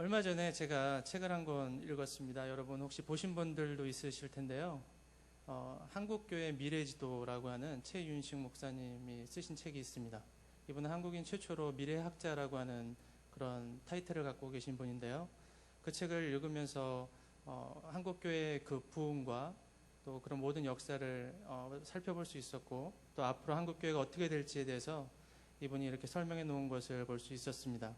얼마 전에 제가 책을 한 권 읽었습니다. 여러분 혹시 보신 분들도 있으실 텐데요. 한국교회 미래지도라고 하는 최윤식 목사님이 쓰신 책이 있습니다. 이분은 한국인 최초로 미래학자라고 하는 그런 타이틀을 갖고 계신 분인데요. 그 책을 읽으면서 한국교회의 그 부흥과 또 그런 모든 역사를 살펴볼 수 있었고, 또 앞으로 한국교회가 어떻게 될지에 대해서 이분이 이렇게 설명해 놓은 것을 볼 수 있었습니다.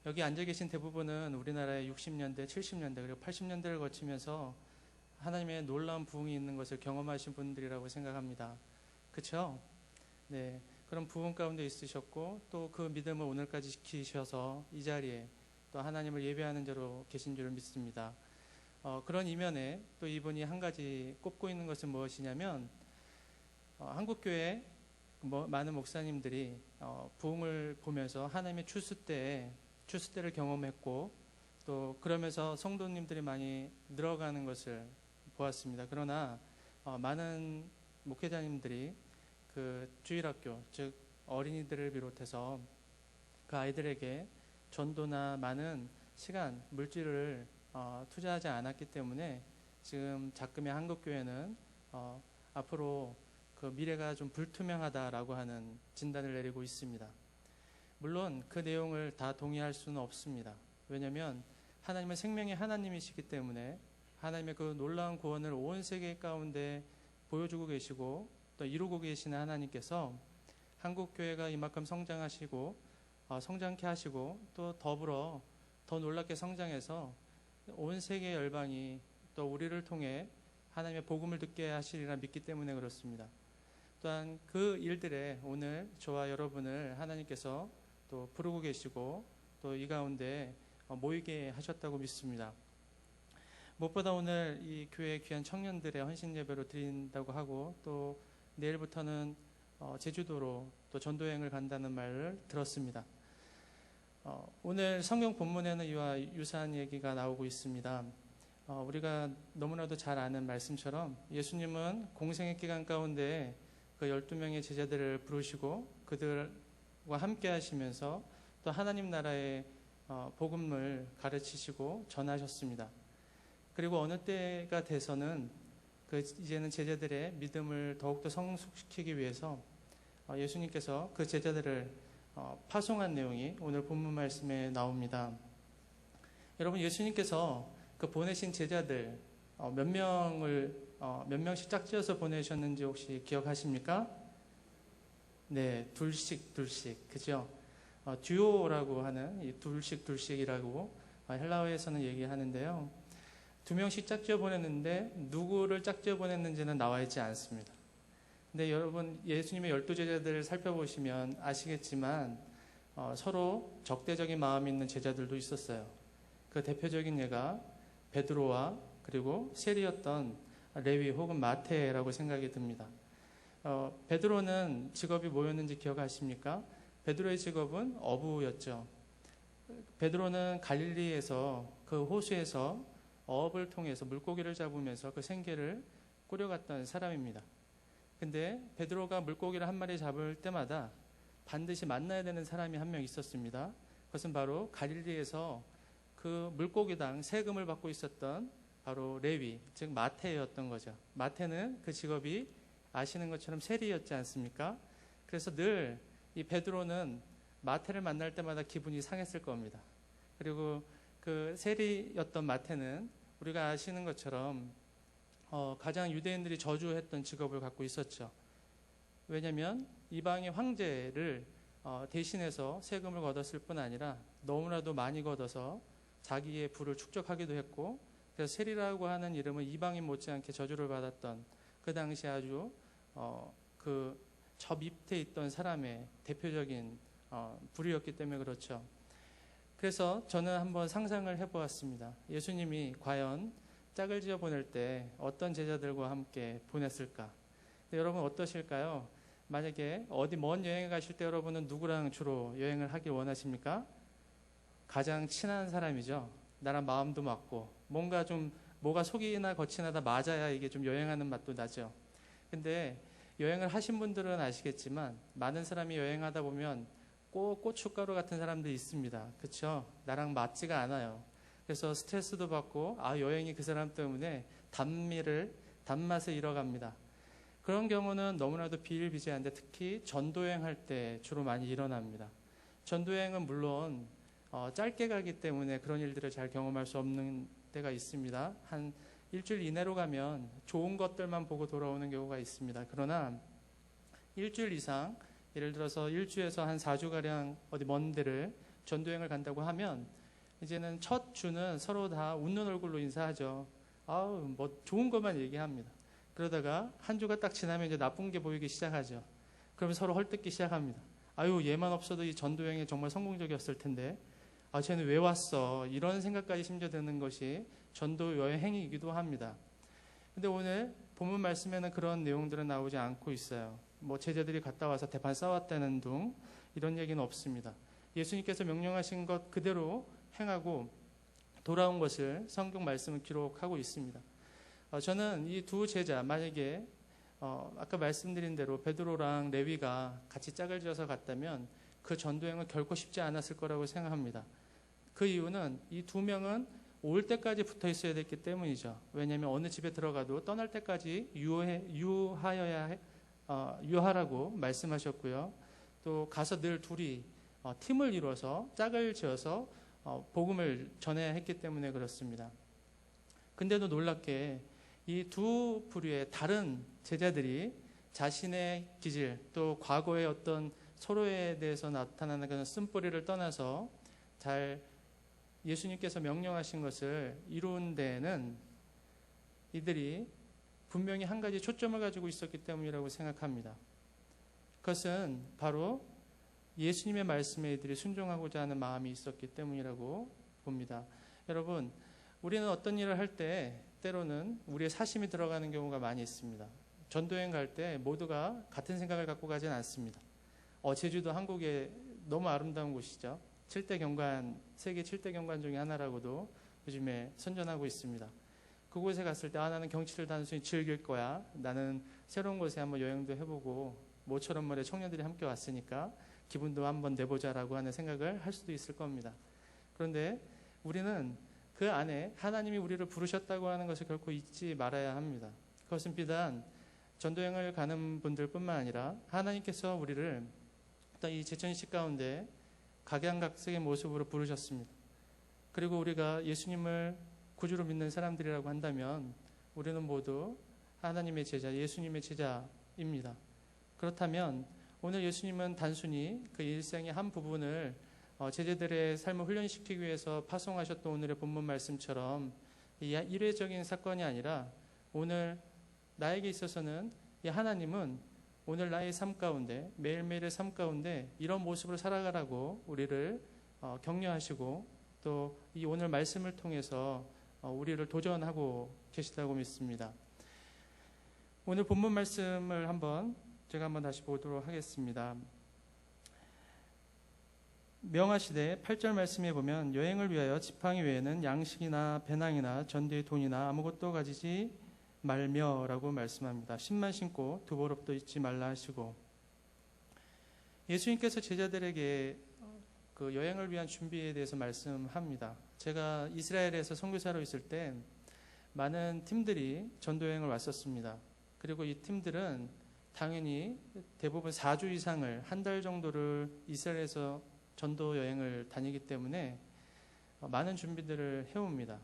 여기 앉아 계신 대부분은 우리나라의 60년대, 70년대 그리고 80년대를 거치면서 하나님의 놀라운 부흥이 있는 것을 경험하신 분들이라고 생각합니다. 그렇죠? 네, 그런 부흥 가운데 있으셨고 또 그 믿음을 오늘까지 지키셔서 이 자리에 또 하나님을 예배하는 자로 계신 줄 믿습니다. 그런 이면에 또 이분이 한 가지 꼽고 있는 것은 무엇이냐면 한국교회 많은 목사님들이 부흥을 보면서 하나님의 추수 때를 경험했고 또 그러면서 성도님들이 많이 늘어가는 것을 보았습니다. 그러나 많은 목회자님들이 그 주일학교, 즉 어린이들을 비롯해서 그 아이들에게 전도나 많은 시간, 물질을 투자하지 않았기 때문에 지금 작금의 한국교회는 앞으로 그 미래가 좀 불투명하다라고 하는 진단을 내리고 있습니다. 물론 그 내용을 다 동의할 수는 없습니다. 왜냐하면 하나님은 생명의 하나님이시기 때문에 하나님의 그 놀라운 구원을 온 세계 가운데 보여주고 계시고 또 이루고 계시는 하나님께서 한국교회가 이만큼 성장하시고 성장케 하시고 또 더불어 더 놀랍게 성장해서 온 세계 열방이 또 우리를 통해 하나님의 복음을 듣게 하시리라 믿기 때문에 그렇습니다. 또한 그 일들에 오늘 저와 여러분을 하나님께서 또 부르고 계시고 또 이 가운데 모이게 하셨다고 믿습니다. 무엇보다 오늘 이 교회 귀한 청년들의 헌신 예배로 드린다고 하고 또 내일부터는 제주도로 또 전도여행을 간다는 말을 들었습니다. 오늘 성경 본문에는 이와 유사한 얘기가 나오고 있습니다. 우리가 너무나도 잘 아는 말씀처럼 예수님은 공생의 기간 가운데 그 12명의 제자들을 부르시고 그들과 함께 하시면서 또 하나님 나라의 복음을 가르치시고 전하셨습니다. 그리고 어느 때가 돼서는 이제는 제자들의 믿음을 더욱더 성숙시키기 위해서 예수님께서 그 제자들을 파송한 내용이 오늘 본문 말씀에 나옵니다. 여러분, 예수님께서 그 보내신 제자들 몇 명씩 짝지어서 보내셨는지 혹시 기억하십니까? 네, 둘씩, 그죠? 듀오라고 하는 이 둘씩이라고 헬라어에서는 얘기하는데요. 2명씩 짝지어 보냈는데 누구를 짝지어 보냈는지는 나와 있지 않습니다. 근데 여러분, 예수님의 12제자들을 살펴보시면 아시겠지만 서로 적대적인 마음이 있는 제자들도 있었어요. 그 대표적인 예가 베드로와 그리고 세리였던 레위 혹은 마태라고 생각이 듭니다. 베드로는 직업이 뭐였는지 기억하십니까? 베드로의 직업은 어부였죠. 베드로는 갈릴리에서 그 호수에서 어업을 통해서 물고기를 잡으면서 그 생계를 꾸려갔던 사람입니다. 근데 베드로가 물고기를 한 마리 잡을 때마다 반드시 만나야 되는 사람이 한 명 있었습니다. 그것은 바로 갈릴리에서 그 물고기당 세금을 받고 있었던 바로 레위, 즉 마태였던 거죠. 마태는 그 직업이 아시는 것처럼 세리였지 않습니까? 그래서 늘 이 베드로는 마태를 만날 때마다 기분이 상했을 겁니다. 그리고 그 세리였던 마태는 우리가 아시는 것처럼 가장 유대인들이 저주했던 직업을 갖고 있었죠. 왜냐하면 이방의 황제를 대신해서 세금을 걷었을 뿐 아니라 너무나도 많이 걷어서 자기의 부를 축적하기도 했고, 그래서 세리라고 하는 이름은 이방인 못지않게 저주를 받았던 그 당시 아주 저 밑에 있던 사람의 대표적인 부류였기 때문에 그렇죠. 그래서 저는 한번 상상을 해보았습니다. 예수님이 과연 짝을 지어 보낼 때 어떤 제자들과 함께 보냈을까? 여러분 어떠실까요? 만약에 어디 먼 여행에 가실 때 여러분은 누구랑 주로 여행을 하길 원하십니까? 가장 친한 사람이죠. 나랑 마음도 맞고 뭐가 속이나 겉이나 다 맞아야 이게 좀 여행하는 맛도 나죠. 근데 여행을 하신 분들은 아시겠지만 많은 사람이 여행하다 보면 꼭 고춧가루 같은 사람들이 있습니다. 그렇죠? 나랑 맞지가 않아요. 그래서 스트레스도 받고 여행이 그 사람 때문에 단맛을 잃어갑니다. 그런 경우는 너무나도 비일비재한데 특히 전도여행 할 때 주로 많이 일어납니다. 전도여행은 물론 짧게 가기 때문에 그런 일들을 잘 경험할 수 없는 때가 있습니다. 한 일주일 이내로 가면 좋은 것들만 보고 돌아오는 경우가 있습니다. 그러나 일주일 이상, 예를 들어서 1주에서 한 4주가량 어디 먼 데를 전도여행을 간다고 하면 이제는 첫 주는 서로 다 웃는 얼굴로 인사하죠. 뭐 좋은 것만 얘기합니다. 그러다가 한 주가 딱 지나면 이제 나쁜 게 보이기 시작하죠. 그러면 서로 헐뜯기 시작합니다. 얘만 없어도 이 전도여행이 정말 성공적이었을 텐데 쟤는 왜 왔어? 이런 생각까지 심지어 드는 것이 전도여행이기도 합니다. 근데 오늘 본문 말씀에는 그런 내용들은 나오지 않고 있어요. 뭐 제자들이 갔다 와서 대판 싸웠다는 둥 이런 얘기는 없습니다. 예수님께서 명령하신 것 그대로 행하고 돌아온 것을 성경 말씀은 기록하고 있습니다. 저는 이 두 제자 만약에 아까 말씀드린 대로 베드로랑 레위가 같이 짝을 지어서 갔다면 그 전도여행은 결코 쉽지 않았을 거라고 생각합니다. 그 이유는 이 두 명은 올 때까지 붙어 있어야 됐기 때문이죠. 왜냐하면 어느 집에 들어가도 떠날 때까지 유하라고 말씀하셨고요. 또 가서 늘 둘이 팀을 이루어서 짝을 지어서 복음을 전해야 했기 때문에 그렇습니다. 근데도 놀랍게 이 두 부류의 다른 제자들이 자신의 기질 또 과거의 어떤 서로에 대해서 나타나는 그런 쓴뿌리를 떠나서 잘 예수님께서 명령하신 것을 이룬 데에는 이들이 분명히 한 가지 초점을 가지고 있었기 때문이라고 생각합니다. 그것은 바로 예수님의 말씀에 이들이 순종하고자 하는 마음이 있었기 때문이라고 봅니다. 여러분, 우리는 어떤 일을 할 때 때로는 우리의 사심이 들어가는 경우가 많이 있습니다. 전도여행 갈 때 모두가 같은 생각을 갖고 가지는 않습니다. 제주도 한국의 너무 아름다운 곳이죠. 7대 경관, 세계 7대 경관 중에 하나라고도 요즘에 선전하고 있습니다. 그곳에 갔을 때 나는 경치를 단순히 즐길 거야. 나는 새로운 곳에 한번 여행도 해보고 모처럼 말에 청년들이 함께 왔으니까 기분도 한번 내보자라고 하는 생각을 할 수도 있을 겁니다. 그런데 우리는 그 안에 하나님이 우리를 부르셨다고 하는 것을 결코 잊지 말아야 합니다. 그것은 비단 전도여행을 가는 분들뿐만 아니라 하나님께서 우리를 어떤 이 제천시 가운데 각양각색의 모습으로 부르셨습니다. 그리고 우리가 예수님을 구주로 믿는 사람들이라고 한다면 우리는 모두 하나님의 제자, 예수님의 제자입니다. 그렇다면 오늘 예수님은 단순히 그 일생의 한 부분을 제자들의 삶을 훈련시키기 위해서 파송하셨던 오늘의 본문 말씀처럼 일회적인 사건이 아니라 오늘 나에게 있어서는 이 하나님은 오늘 나의 삶 가운데 매일매일의 삶 가운데 이런 모습으로 살아가라고 우리를 격려하시고 또 이 오늘 말씀을 통해서 우리를 도전하고 계시다고 믿습니다. 오늘 본문 말씀을 제가 한번 다시 보도록 하겠습니다. 명하시되 8절 말씀에 보면 여행을 위하여 지팡이 외에는 양식이나 배낭이나 전대의 돈이나 아무것도 가지지 말며라고 말씀합니다. 신만 신고 두보롭도 잊지 말라 하시고, 예수님께서 제자들에게 그 여행을 위한 준비에 대해서 말씀합니다. 제가 이스라엘에서 선교사로 있을 때 많은 팀들이 전도여행을 왔었습니다. 그리고 이 팀들은 당연히 대부분 4주 이상을 한 달 정도를 이스라엘에서 전도여행을 다니기 때문에 많은 준비들을 해옵니다.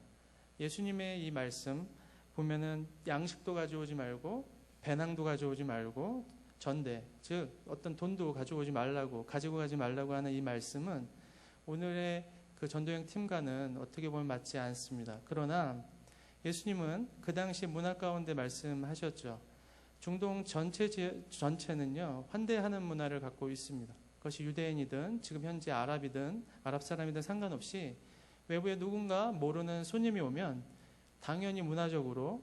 예수님의 이 말씀 보면은 양식도 가져오지 말고 배낭도 가져오지 말고 전대, 즉 어떤 돈도 가지고 가지 말라고 하는 이 말씀은 오늘의 그 전도여행 팀과는 어떻게 보면 맞지 않습니다. 그러나 예수님은 그 당시 문화 가운데 말씀하셨죠. 중동 전체는요 환대하는 문화를 갖고 있습니다. 그것이 유대인이든 지금 현재 아랍이든 아랍 사람이든 상관없이 외부에 누군가 모르는 손님이 오면 당연히 문화적으로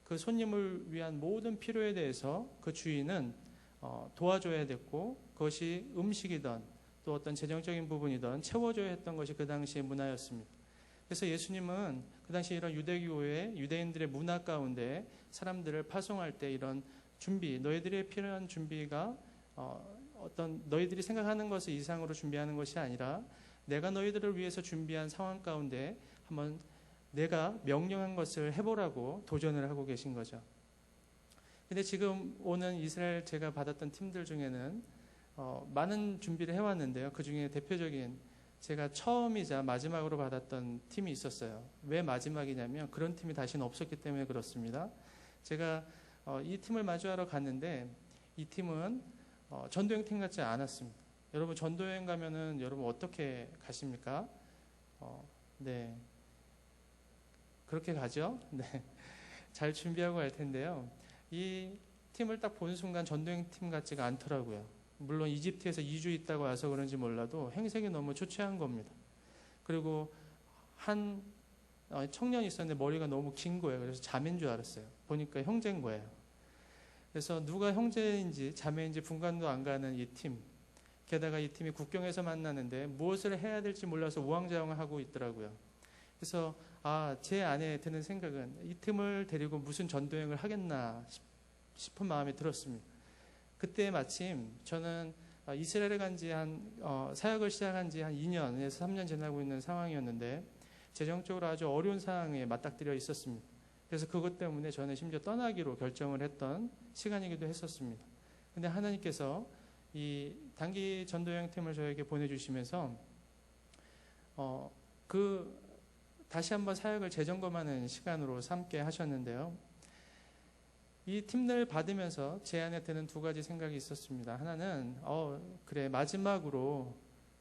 그 손님을 위한 모든 필요에 대해서 그 주인은 도와줘야 됐고, 그것이 음식이든 또 어떤 재정적인 부분이든 채워줘야 했던 것이 그 당시의 문화였습니다. 그래서 예수님은 그 당시 이런 유대교의 유대인들의 문화 가운데 사람들을 파송할 때 이런 준비, 너희들의 필요한 준비가 어떤 너희들이 생각하는 것을 이상으로 준비하는 것이 아니라 내가 너희들을 위해서 준비한 상황 가운데 한번 내가 명령한 것을 해보라고 도전을 하고 계신 거죠. 근데 지금 오는 이스라엘 제가 받았던 팀들 중에는 많은 준비를 해왔는데요. 그 중에 대표적인 제가 처음이자 마지막으로 받았던 팀이 있었어요. 왜 마지막이냐면 그런 팀이 다시는 없었기 때문에 그렇습니다. 제가 이 팀을 마주하러 갔는데 이 팀은 전도행 팀 같지 않았습니다. 여러분 전도여행 가면은 여러분 어떻게 가십니까? 네, 그렇게 가죠. 네, 잘 준비하고 갈 텐데요. 이 팀을 딱 본 순간 전도행 팀 같지가 않더라고요. 물론 이집트에서 2주 있다고 와서 그런지 몰라도 행색이 너무 초췌한 겁니다. 그리고 한 청년이 있었는데 머리가 너무 긴 거예요. 그래서 자매인 줄 알았어요. 보니까 형제인 거예요. 그래서 누가 형제인지 자매인지 분간도 안 가는 이 팀. 게다가 이 팀이 국경에서 만나는데 무엇을 해야 될지 몰라서 우왕좌왕하고 있더라고요. 그래서 제 안에 드는 생각은 이 팀을 데리고 무슨 전도여행을 하겠나 싶은 마음이 들었습니다. 그때 마침 저는 이스라엘에 간지 사역을 시작한 지 한 2년에서 3년 지나고 있는 상황이었는데 재정적으로 아주 어려운 상황에 맞닥뜨려 있었습니다. 그래서 그것 때문에 저는 심지어 떠나기로 결정을 했던 시간이기도 했었습니다. 근데 하나님께서 이 단기 전도여행 팀을 저에게 보내주시면서 다시 한번 사역을 재점검하는 시간으로 삼게 하셨는데요. 이 팀을 받으면서 제 안에 드는 두 가지 생각이 있었습니다. 하나는 그래 마지막으로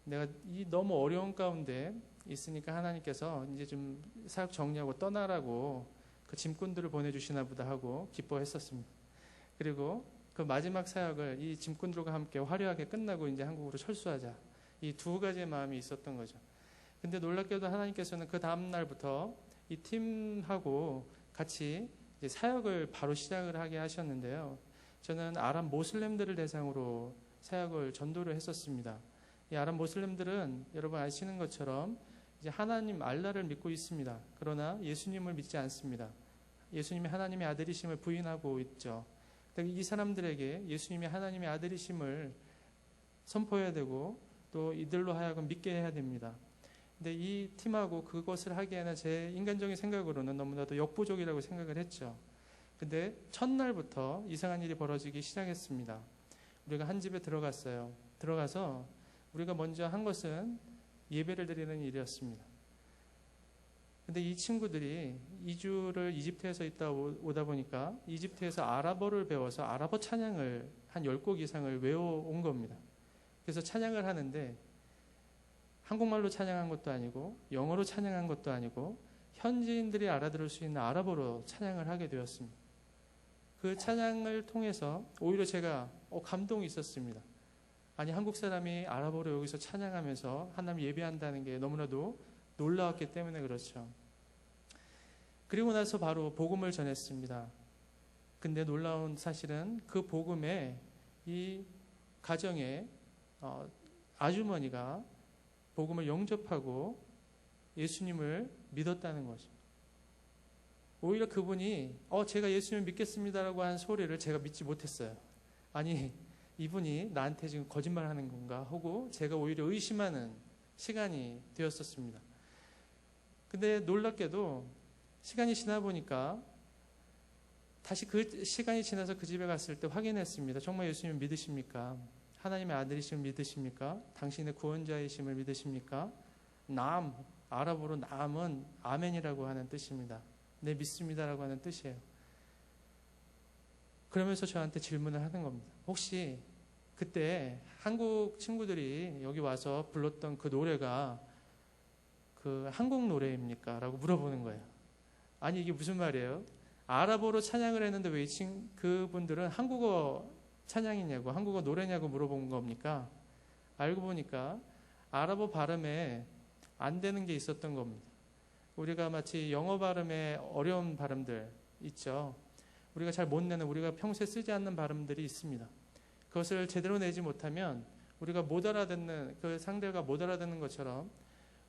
내가 이 너무 어려운 가운데 있으니까 하나님께서 이제 좀 사역 정리하고 떠나라고 그 짐꾼들을 보내주시나 보다 하고 기뻐했었습니다. 그리고 그 마지막 사역을 이 짐꾼들과 함께 화려하게 끝나고 이제 한국으로 철수하자. 이 두 가지의 마음이 있었던 거죠. 근데 놀랍게도 하나님께서는 그 다음 날부터 이 팀하고 같이 이제 사역을 바로 시작을 하게 하셨는데요. 저는 아랍 모슬렘들을 대상으로 사역을 전도를 했었습니다. 이 아랍 모슬렘들은 여러분 아시는 것처럼 이제 하나님 알라를 믿고 있습니다. 그러나 예수님을 믿지 않습니다. 예수님이 하나님의 아들이심을 부인하고 있죠. 이 사람들에게 예수님이 하나님의 아들이심을 선포해야 되고 또 이들로 하여금 믿게 해야 됩니다. 근데 이 팀하고 그것을 하기에는 제 인간적인 생각으로는 너무나도 역부족이라고 생각을 했죠. 근데 첫날부터 이상한 일이 벌어지기 시작했습니다. 우리가 한 집에 들어갔어요. 들어가서 우리가 먼저 한 것은 예배를 드리는 일이었습니다. 근데 이 친구들이 2주를 이집트에서 있다 오다 보니까 이집트에서 아랍어를 배워서 아랍어 찬양을 한 10곡 이상을 외워온 겁니다. 그래서 찬양을 하는데 한국말로 찬양한 것도 아니고 영어로 찬양한 것도 아니고 현지인들이 알아들을 수 있는 아랍어로 찬양을 하게 되었습니다. 그 찬양을 통해서 오히려 제가 감동이 있었습니다. 아니 한국 사람이 아랍어로 여기서 찬양하면서 하나님 예배한다는 게 너무나도 놀라웠기 때문에 그렇죠. 그리고 나서 바로 복음을 전했습니다. 근데 놀라운 사실은 그 복음에 이 가정에 아주머니가 복음을 영접하고 예수님을 믿었다는 거죠. 오히려 그분이 제가 예수님을 믿겠습니다라고 한 소리를 제가 믿지 못했어요. 아니 이분이 나한테 지금 거짓말하는 건가 하고 제가 오히려 의심하는 시간이 되었었습니다. 근데 놀랍게도 시간이 지나 보니까 다시 그 시간이 지나서 그 집에 갔을 때 확인했습니다. 정말 예수님을 믿으십니까? 하나님의 아들이심을 믿으십니까? 당신의 구원자이심을 믿으십니까? 남, 아랍어로 남은 아멘이라고 하는 뜻입니다. 네, 믿습니다라고 하는 뜻이에요. 그러면서 저한테 질문을 하는 겁니다. 혹시 그때 한국 친구들이 여기 와서 불렀던 그 노래가 그 한국 노래입니까? 라고 물어보는 거예요. 아니 이게 무슨 말이에요? 아랍어로 찬양을 했는데 왜 그분들은 한국어 찬양이냐고 한국어 노래냐고 물어본 겁니까? 알고 보니까 아랍어 발음에 안 되는 게 있었던 겁니다. 우리가 마치 영어 발음에 어려운 발음들 있죠. 우리가 잘 못 내는 우리가 평소에 쓰지 않는 발음들이 있습니다. 그것을 제대로 내지 못하면 우리가 못 알아듣는 그 상대가 못 알아듣는 것처럼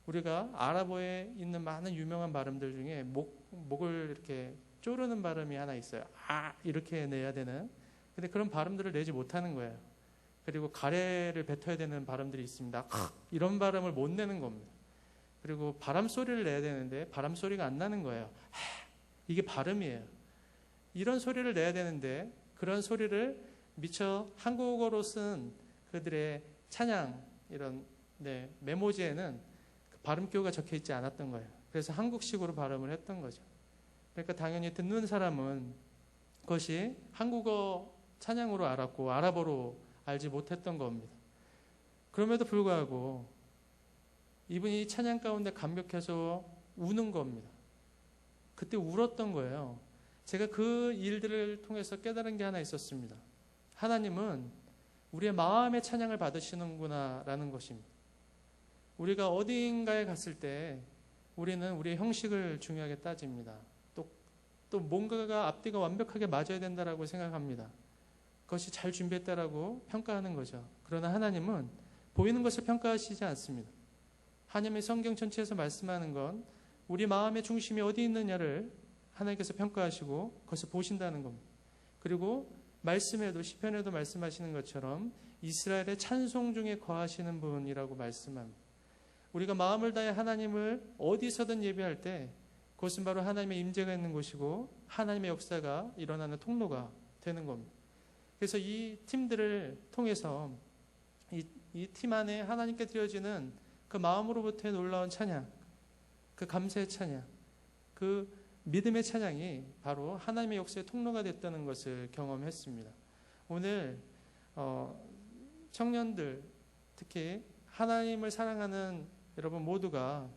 우리가 아랍어에 있는 많은 유명한 발음들 중에 목을 이렇게 쪼르는 발음이 하나 있어요. 이렇게 내야 되는. 근데 그런 발음들을 내지 못하는 거예요. 그리고 가래를 뱉어야 되는 발음들이 있습니다. 이런 발음을 못 내는 겁니다. 그리고 바람 소리를 내야 되는데 바람 소리가 안 나는 거예요. 이게 발음이에요. 이런 소리를 내야 되는데 그런 소리를 미처 한국어로 쓴 그들의 찬양 이런 메모지에는 그 발음교가 적혀 있지 않았던 거예요. 그래서 한국식으로 발음을 했던 거죠. 그러니까 당연히 듣는 사람은 그것이 한국어 찬양으로 알았고 아랍어로 알지 못했던 겁니다. 그럼에도 불구하고 이분이 찬양 가운데 감격해서 우는 겁니다. 그때 울었던 거예요. 제가 그 일들을 통해서 깨달은 게 하나 있었습니다. 하나님은 우리의 마음의 찬양을 받으시는구나 라는 것입니다. 우리가 어딘가에 갔을 때 우리는 우리의 형식을 중요하게 따집니다. 또 뭔가가 앞뒤가 완벽하게 맞아야 된다라고 생각합니다. 그것이 잘 준비했다라고 평가하는 거죠. 그러나 하나님은 보이는 것을 평가하시지 않습니다. 하나님의 성경 전체에서 말씀하는 건 우리 마음의 중심이 어디 있느냐를 하나님께서 평가하시고 그것을 보신다는 겁니다. 그리고 말씀에도 시편에도 말씀하시는 것처럼 이스라엘의 찬송 중에 거하시는 분이라고 말씀합니다. 우리가 마음을 다해 하나님을 어디서든 예배할 때 그것은 바로 하나님의 임재가 있는 곳이고 하나님의 역사가 일어나는 통로가 되는 겁니다. 그래서 이 팀들을 통해서 이 팀 안에 하나님께 드려지는 그 마음으로부터의 놀라운 찬양, 그 감사의 찬양, 그 믿음의 찬양이 바로 하나님의 역사의 통로가 됐다는 것을 경험했습니다. 오늘 청년들, 특히 하나님을 사랑하는 여러분 모두가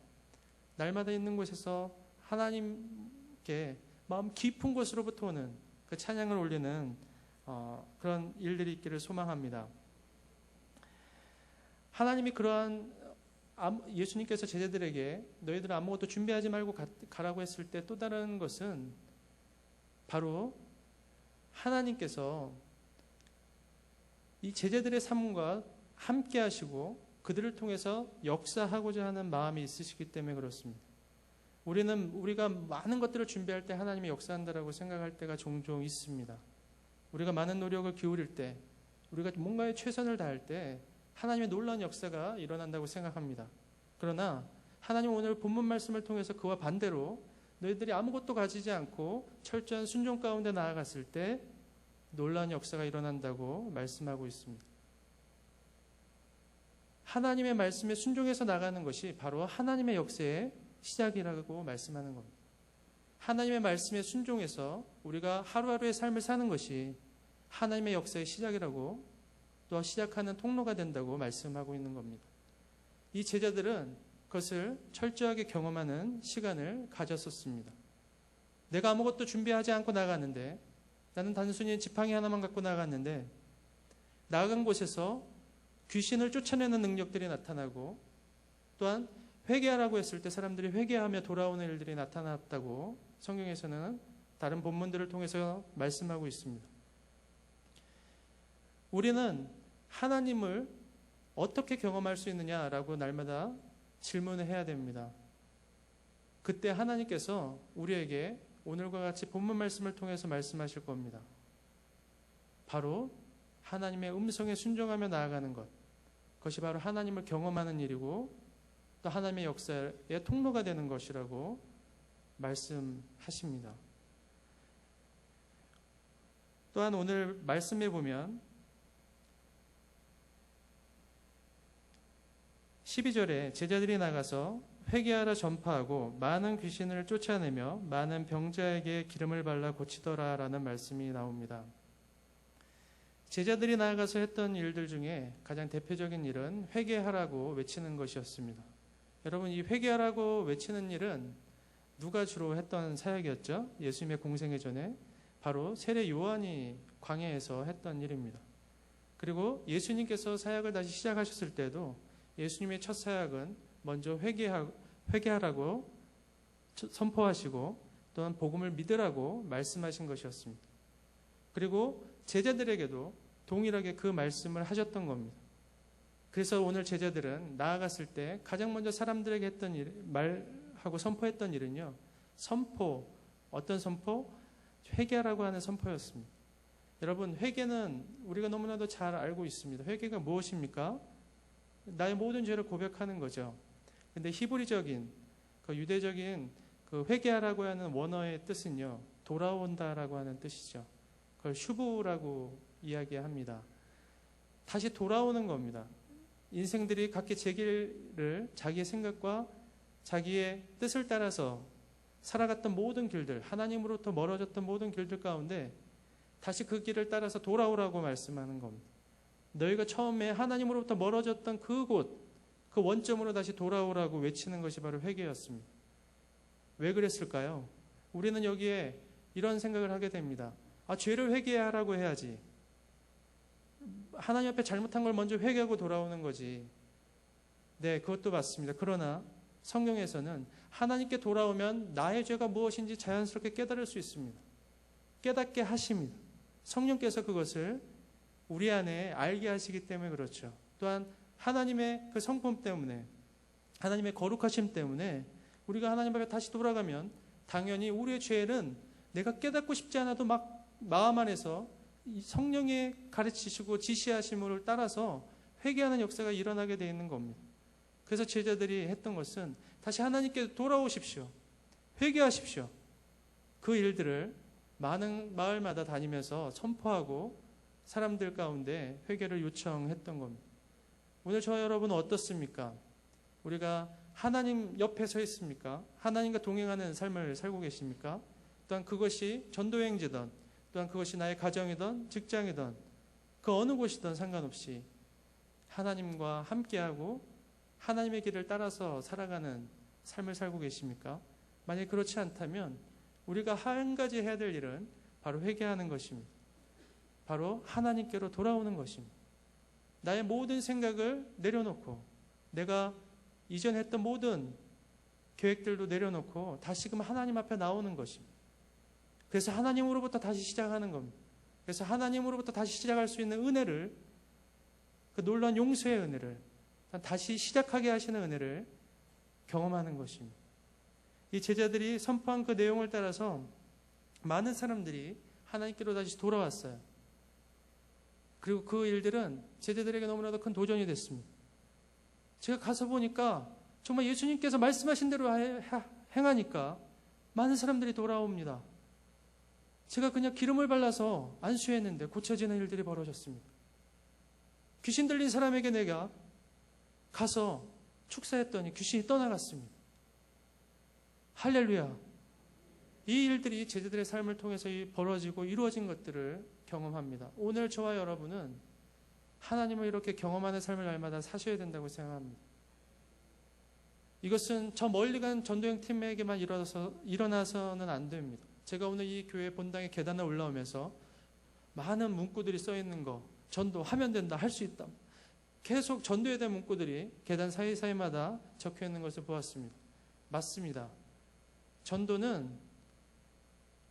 날마다 있는 곳에서 하나님께 마음 깊은 곳으로부터 오는 그 찬양을 올리는 그런 일들이 있기를 소망합니다. 하나님이 그러한 예수님께서 제자들에게 너희들 아무것도 준비하지 말고 가라고 했을 때 또 다른 것은 바로 하나님께서 이 제자들의 삶과 함께 하시고 그들을 통해서 역사하고자 하는 마음이 있으시기 때문에 그렇습니다. 우리가 많은 것들을 준비할 때 하나님이 역사한다라고 생각할 때가 종종 있습니다. 우리가 많은 노력을 기울일 때, 우리가 뭔가에 최선을 다할 때 하나님의 놀라운 역사가 일어난다고 생각합니다. 그러나 하나님은 오늘 본문 말씀을 통해서 그와 반대로 너희들이 아무것도 가지지 않고 철저한 순종 가운데 나아갔을 때 놀라운 역사가 일어난다고 말씀하고 있습니다. 하나님의 말씀에 순종해서 나가는 것이 바로 하나님의 역사의 시작이라고 말씀하는 겁니다. 하나님의 말씀에 순종해서 우리가 하루하루의 삶을 사는 것이 하나님의 역사의 시작이라고 또 시작하는 통로가 된다고 말씀하고 있는 겁니다. 이 제자들은 그것을 철저하게 경험하는 시간을 가졌었습니다. 내가 아무것도 준비하지 않고 나갔는데 나는 단순히 지팡이 하나만 갖고 나갔는데 나간 곳에서 귀신을 쫓아내는 능력들이 나타나고 또한 회개하라고 했을 때 사람들이 회개하며 돌아오는 일들이 나타났다고 성경에서는 다른 본문들을 통해서 말씀하고 있습니다. 우리는 하나님을 어떻게 경험할 수 있느냐라고 날마다 질문을 해야 됩니다. 그때 하나님께서 우리에게 오늘과 같이 본문 말씀을 통해서 말씀하실 겁니다. 바로 하나님의 음성에 순종하며 나아가는 것, 그것이 바로 하나님을 경험하는 일이고 또 하나님의 역사의 통로가 되는 것이라고 말씀하십니다. 또한 오늘 말씀에 보면 12절에 제자들이 나가서 회개하라 전파하고 많은 귀신을 쫓아내며 많은 병자에게 기름을 발라 고치더라 라는 말씀이 나옵니다. 제자들이 나아가서 했던 일들 중에 가장 대표적인 일은 회개하라고 외치는 것이었습니다. 여러분, 이 회개하라고 외치는 일은 누가 주로 했던 사역이었죠? 예수님의 공생애 전에 바로 세례 요한이 광야에서 했던 일입니다. 그리고 예수님께서 사역을 다시 시작하셨을 때도 예수님의 첫 사역은 먼저 회개하라고 선포하시고 또한 복음을 믿으라고 말씀하신 것이었습니다. 그리고 제자들에게도 동일하게 그 말씀을 하셨던 겁니다. 그래서 오늘 제자들은 나아갔을 때 가장 먼저 사람들에게 했던 일, 말하고 선포했던 일은요. 어떤 선포? 회개하라고 하는 선포였습니다. 여러분, 회개는 우리가 너무나도 잘 알고 있습니다. 회개가 무엇입니까? 나의 모든 죄를 고백하는 거죠. 근데 히브리적인, 그 유대적인 그 회개하라고 하는 원어의 뜻은요, 돌아온다라고 하는 뜻이죠. 그걸 슈브라고 이야기합니다. 다시 돌아오는 겁니다. 인생들이 각기 제 길을 자기의 생각과 자기의 뜻을 따라서 살아갔던 모든 길들, 하나님으로부터 멀어졌던 모든 길들 가운데 다시 그 길을 따라서 돌아오라고 말씀하는 겁니다. 너희가 처음에 하나님으로부터 멀어졌던 그곳, 그 원점으로 다시 돌아오라고 외치는 것이 바로 회개였습니다. 왜 그랬을까요? 우리는 여기에 이런 생각을 하게 됩니다. 아, 죄를 회개하라고 해야지. 하나님 앞에 잘못한 걸 먼저 회개하고 돌아오는 거지. 네, 그것도 맞습니다. 그러나 성경에서는 하나님께 돌아오면 나의 죄가 무엇인지 자연스럽게 깨달을 수 있습니다. 깨닫게 하십니다. 성령께서 그것을 우리 안에 알게 하시기 때문에 그렇죠. 또한 하나님의 그 성품 때문에, 하나님의 거룩하심 때문에 우리가 하나님 앞에 다시 돌아가면 당연히 우리의 죄는 내가 깨닫고 싶지 않아도 막 마음 안에서 성령의 가르치시고 지시하심을 따라서 회개하는 역사가 일어나게 되어 있는 겁니다. 그래서 제자들이 했던 것은 다시 하나님께 돌아오십시오. 회개하십시오. 그 일들을 많은 마을마다 다니면서 선포하고 사람들 가운데 회개를 요청했던 겁니다. 오늘 저와 여러분은 어떻습니까? 우리가 하나님 옆에 서 있습니까? 하나님과 동행하는 삶을 살고 계십니까? 또한 그것이 전도여행지든, 또한 그것이 나의 가정이든 직장이든 그 어느 곳이든 상관없이 하나님과 함께하고 하나님의 길을 따라서 살아가는 삶을 살고 계십니까? 만약 그렇지 않다면 우리가 한 가지 해야 될 일은 바로 회개하는 것입니다. 바로 하나님께로 돌아오는 것입니다. 나의 모든 생각을 내려놓고 내가 이전 했던 모든 계획들도 내려놓고 다시금 하나님 앞에 나오는 것입니다. 그래서 하나님으로부터 다시 시작하는 겁니다. 그래서 하나님으로부터 다시 시작할 수 있는 은혜를, 그 놀라운 용서의 은혜를, 다시 시작하게 하시는 은혜를 경험하는 것입니다. 이 제자들이 선포한 그 내용을 따라서 많은 사람들이 하나님께로 다시 돌아왔어요. 그리고 그 일들은 제자들에게 너무나도 큰 도전이 됐습니다. 제가 가서 보니까 정말 예수님께서 말씀하신 대로 행하니까 많은 사람들이 돌아옵니다. 제가 그냥 기름을 발라서 안수했는데 고쳐지는 일들이 벌어졌습니다. 귀신 들린 사람에게 내가 가서 축사했더니 귀신이 떠나갔습니다. 할렐루야. 이 일들이 제자들의 삶을 통해서 벌어지고 이루어진 것들을 경험합니다. 오늘 저와 여러분은 하나님을 이렇게 경험하는 삶을 날마다 사셔야 된다고 생각합니다. 이것은 저 멀리 간 전도행 팀에게만 일어나서는 안 됩니다. 제가 오늘 이 교회 본당의 계단에 올라오면서 많은 문구들이 써 있는 거, 전도하면 된다, 할 수 있다. 계속 전도에 대한 문구들이 계단 사이사이마다 적혀 있는 것을 보았습니다. 맞습니다. 전도는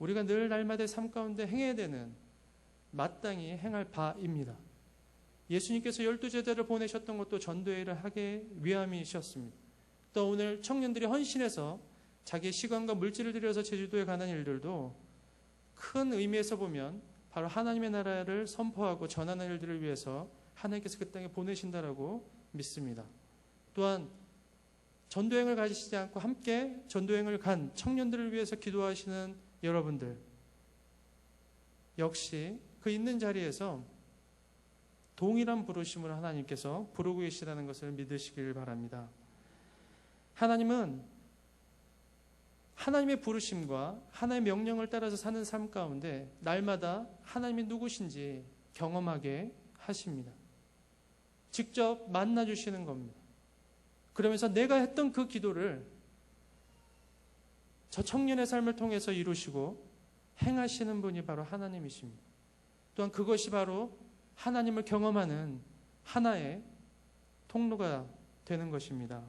우리가 늘 날마다의 삶 가운데 행해야 되는, 마땅히 행할 바입니다. 예수님께서 12제자를 보내셨던 것도 전도의 일을 하기 위함이셨습니다. 또 오늘 청년들이 헌신해서 자기의 시간과 물질을 들여서 제주도에 가는 일들도 큰 의미에서 보면 바로 하나님의 나라를 선포하고 전하는 일들을 위해서 하나님께서 그 땅에 보내신다라고 믿습니다. 또한 전도행을 가지시지 않고 함께 전도행을 간 청년들을 위해서 기도하시는 여러분들 역시 그 있는 자리에서 동일한 부르심을 하나님께서 부르고 계시다는 것을 믿으시길 바랍니다. 하나님은 하나님의 부르심과 하나님의 명령을 따라서 사는 삶 가운데 날마다 하나님이 누구신지 경험하게 하십니다. 직접 만나주시는 겁니다. 그러면서 내가 했던 그 기도를 저 청년의 삶을 통해서 이루시고 행하시는 분이 바로 하나님이십니다. 또한 그것이 바로 하나님을 경험하는 하나의 통로가 되는 것입니다.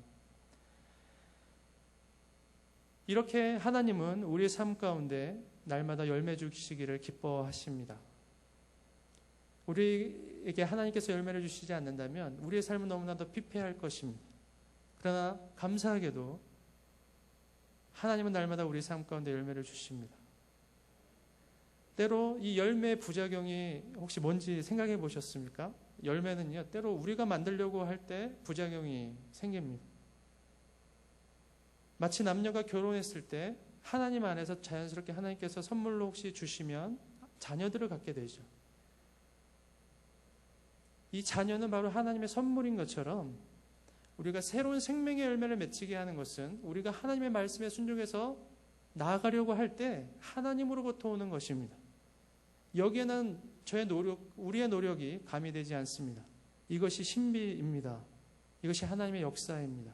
이렇게 하나님은 우리의 삶 가운데 날마다 열매 주시기를 기뻐하십니다. 우리에게 하나님께서 열매를 주시지 않는다면 우리의 삶은 너무나도 피폐할 것입니다. 그러나 감사하게도 하나님은 날마다 우리 삶 가운데 열매를 주십니다. 때로 이 열매의 부작용이 혹시 뭔지 생각해 보셨습니까? 열매는요, 때로 우리가 만들려고 할 때 부작용이 생깁니다. 마치 남녀가 결혼했을 때 하나님 안에서 자연스럽게 하나님께서 선물로 혹시 주시면 자녀들을 갖게 되죠. 이 자녀는 바로 하나님의 선물인 것처럼 우리가 새로운 생명의 열매를 맺히게 하는 것은 우리가 하나님의 말씀에 순종해서 나아가려고 할 때 하나님으로부터 오는 것입니다. 여기에는 저의 노력, 우리의 노력이 가미되지 않습니다. 이것이 신비입니다. 이것이 하나님의 역사입니다.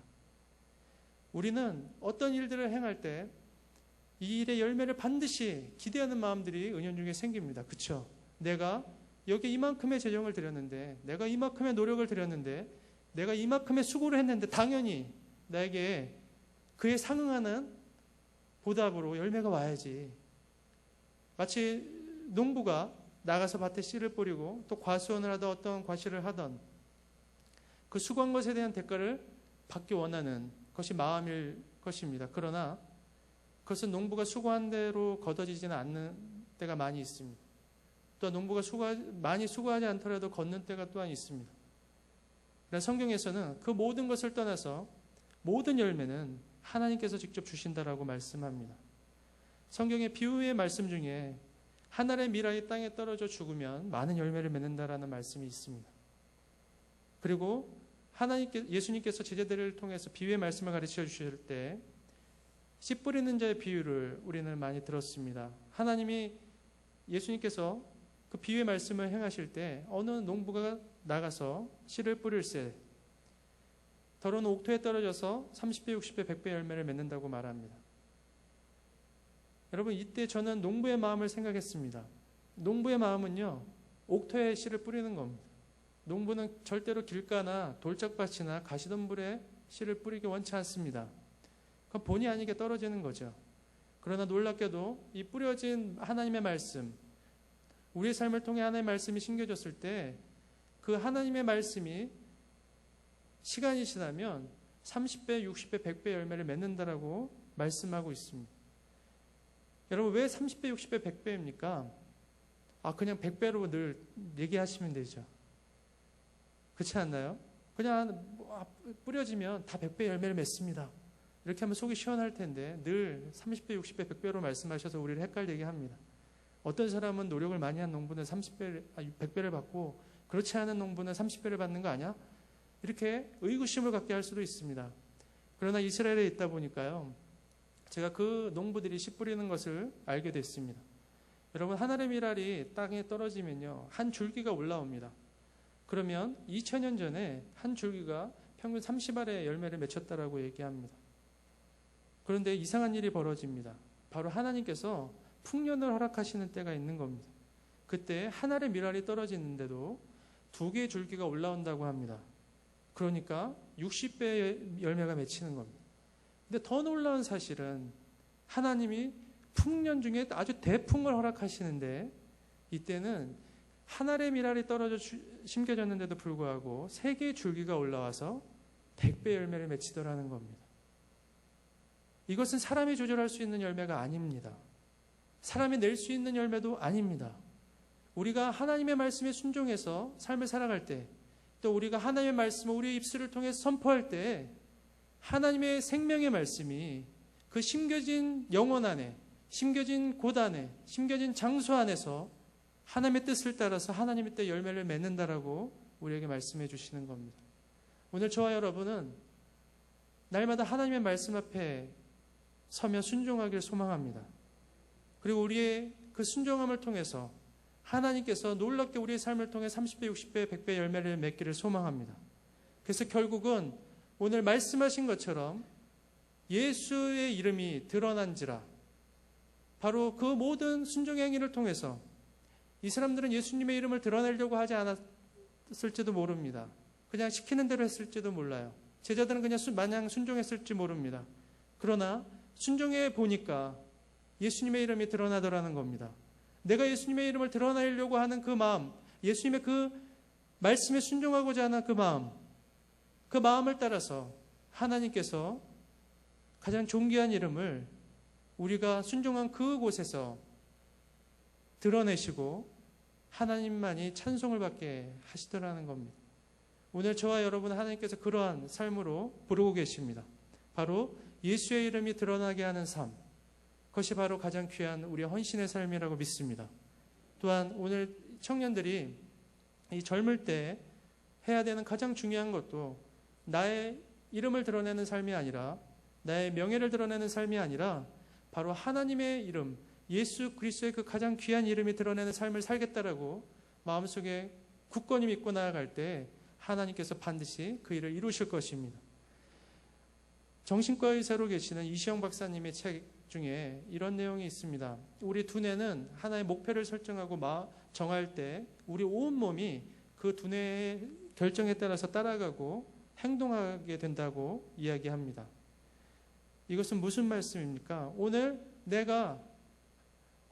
우리는 어떤 일들을 행할 때 이 일의 열매를 반드시 기대하는 마음들이 은연중에 생깁니다. 그렇죠? 내가 여기 이만큼의 재정을 들였는데, 내가 이만큼의 노력을 들였는데, 내가 이만큼의 수고를 했는데 당연히 나에게 그에 상응하는 보답으로 열매가 와야지. 마치 농부가 나가서 밭에 씨를 뿌리고 또 과수원을 하던 어떤 과실을 하던 그 수고한 것에 대한 대가를 받기 원하는 것이 마음일 것입니다. 그러나 그것은 농부가 수고한 대로 거둬지지는 않는 때가 많이 있습니다. 또 농부가 많이 수고하지 않더라도 걷는 때가 또한 있습니다. 그러나 성경에서는 그 모든 것을 떠나서 모든 열매는 하나님께서 직접 주신다라고 말씀합니다. 성경의 비유의 말씀 중에 한 알의 밀알이 땅에 떨어져 죽으면 많은 열매를 맺는다라는 말씀이 있습니다. 그리고 예수님께서 제자들을 통해서 비유의 말씀을 가르쳐 주실 때 씨 뿌리는 자의 비유를 우리는 많이 들었습니다. 예수님께서 그 비유의 말씀을 행하실 때 어느 농부가 나가서 씨를 뿌릴새 더러운 옥토에 떨어져서 30배, 60배, 100배 열매를 맺는다고 말합니다. 여러분, 이때 저는 농부의 마음을 생각했습니다. 농부의 마음은요, 옥토에 씨를 뿌리는 겁니다. 농부는 절대로 길가나 돌짝밭이나 가시덤불에 씨를 뿌리기 원치 않습니다. 그건 본의 아니게 떨어지는 거죠. 그러나 놀랍게도 이 뿌려진 하나님의 말씀, 우리의 삶을 통해 하나님의 말씀이 심겨졌을 때 그 하나님의 말씀이 시간이 지나면 30배, 60배, 100배 열매를 맺는다라고 말씀하고 있습니다. 여러분, 왜 30배, 60배, 100배입니까? 그냥 100배로 늘 얘기하시면 되죠. 그렇지 않나요? 그냥 뿌려지면 다 100배 열매를 맺습니다. 이렇게 하면 속이 시원할 텐데 늘 30배, 60배, 100배로 말씀하셔서 우리를 헷갈리게 합니다. 어떤 사람은 노력을 많이 한 농부는 100배를 받고 그렇지 않은 농부는 30배를 받는 거 아니야? 이렇게 의구심을 갖게 할 수도 있습니다. 그러나 이스라엘에 있다 보니까요, 제가 그 농부들이 씨 뿌리는 것을 알게 됐습니다. 여러분, 하늘의 밀알이 땅에 떨어지면요, 한 줄기가 올라옵니다. 그러면 2000년 전에 한 줄기가 평균 30알의 열매를 맺혔다라고 얘기합니다. 그런데 이상한 일이 벌어집니다. 바로 하나님께서 풍년을 허락하시는 때가 있는 겁니다. 그때 한 알의 밀알이 떨어지는데도 2개의 줄기가 올라온다고 합니다. 그러니까 60배의 열매가 맺히는 겁니다. 근데 더 놀라운 사실은 하나님이 풍년 중에 아주 대풍을 허락하시는데 이때는 한 알의 밀알이 떨어져 심겨졌는데도 불구하고 3개의 줄기가 올라와서 100배 열매를 맺히더라는 겁니다. 이것은 사람이 조절할 수 있는 열매가 아닙니다. 사람이 낼 수 있는 열매도 아닙니다. 우리가 하나님의 말씀에 순종해서 삶을 살아갈 때, 또 우리가 하나님의 말씀을 우리의 입술을 통해 선포할 때 하나님의 생명의 말씀이 그 심겨진 영혼 안에, 심겨진 곳 안에, 심겨진 장소 안에서 하나님의 뜻을 따라서 하나님의 뜻 열매를 맺는다라고 우리에게 말씀해 주시는 겁니다. 오늘 저와 여러분은 날마다 하나님의 말씀 앞에 서며 순종하기를 소망합니다. 그리고 우리의 그 순종함을 통해서 하나님께서 놀랍게 우리의 삶을 통해 30배, 60배, 100배 열매를 맺기를 소망합니다. 그래서 결국은 오늘 말씀하신 것처럼 예수의 이름이 드러난지라, 바로 그 모든 순종의 행위를 통해서 이 사람들은 예수님의 이름을 드러내려고 하지 않았을지도 모릅니다. 그냥 시키는 대로 했을지도 몰라요. 제자들은 그냥 마냥 순종했을지 모릅니다. 그러나 순종해 보니까 예수님의 이름이 드러나더라는 겁니다. 내가 예수님의 이름을 드러내려고 하는 그 마음, 예수님의 그 말씀에 순종하고자 하는 그 마음을 따라서 하나님께서 가장 존귀한 이름을 우리가 순종한 그곳에서 드러내시고 하나님만이 찬송을 받게 하시더라는 겁니다. 오늘 저와 여러분 하나님께서 그러한 삶으로 부르고 계십니다. 바로 예수의 이름이 드러나게 하는 삶, 그것이 바로 가장 귀한 우리의 헌신의 삶이라고 믿습니다. 또한 오늘 청년들이 이 젊을 때 해야 되는 가장 중요한 것도 나의 이름을 드러내는 삶이 아니라, 나의 명예를 드러내는 삶이 아니라 바로 하나님의 이름, 예수 그리스도의 그 가장 귀한 이름이 드러내는 삶을 살겠다라고 마음속에 굳건히 믿고 나아갈 때 하나님께서 반드시 그 일을 이루실 것입니다. 정신과 의사로 계시는 이시영 박사님의 책 중에 이런 내용이 있습니다. 우리 두뇌는 하나의 목표를 설정하고 정할 때 우리 온몸이 그 두뇌의 결정에 따라서 따라가고 행동하게 된다고 이야기합니다. 이것은 무슨 말씀입니까? 오늘 내가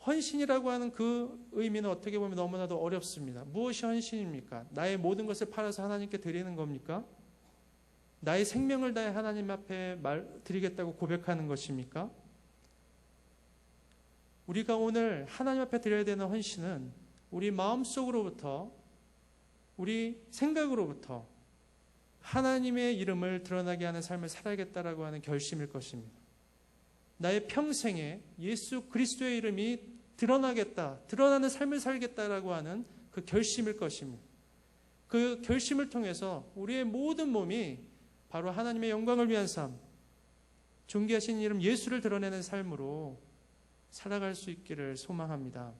헌신이라고 하는 그 의미는 어떻게 보면 너무나도 어렵습니다. 무엇이 헌신입니까? 나의 모든 것을 팔아서 하나님께 드리는 겁니까? 나의 생명을 다해 하나님 앞에 드리겠다고 고백하는 것입니까? 우리가 오늘 하나님 앞에 드려야 되는 헌신은 우리 마음속으로부터, 우리 생각으로부터 하나님의 이름을 드러나게 하는 삶을 살아야겠다라고 하는 결심일 것입니다. 나의 평생에 예수 그리스도의 이름이 드러나겠다, 드러나는 삶을 살겠다라고 하는 그 결심일 것입니다. 그 결심을 통해서 우리의 모든 몸이 바로 하나님의 영광을 위한 삶, 존귀하신 이름 예수를 드러내는 삶으로 살아갈 수 있기를 소망합니다.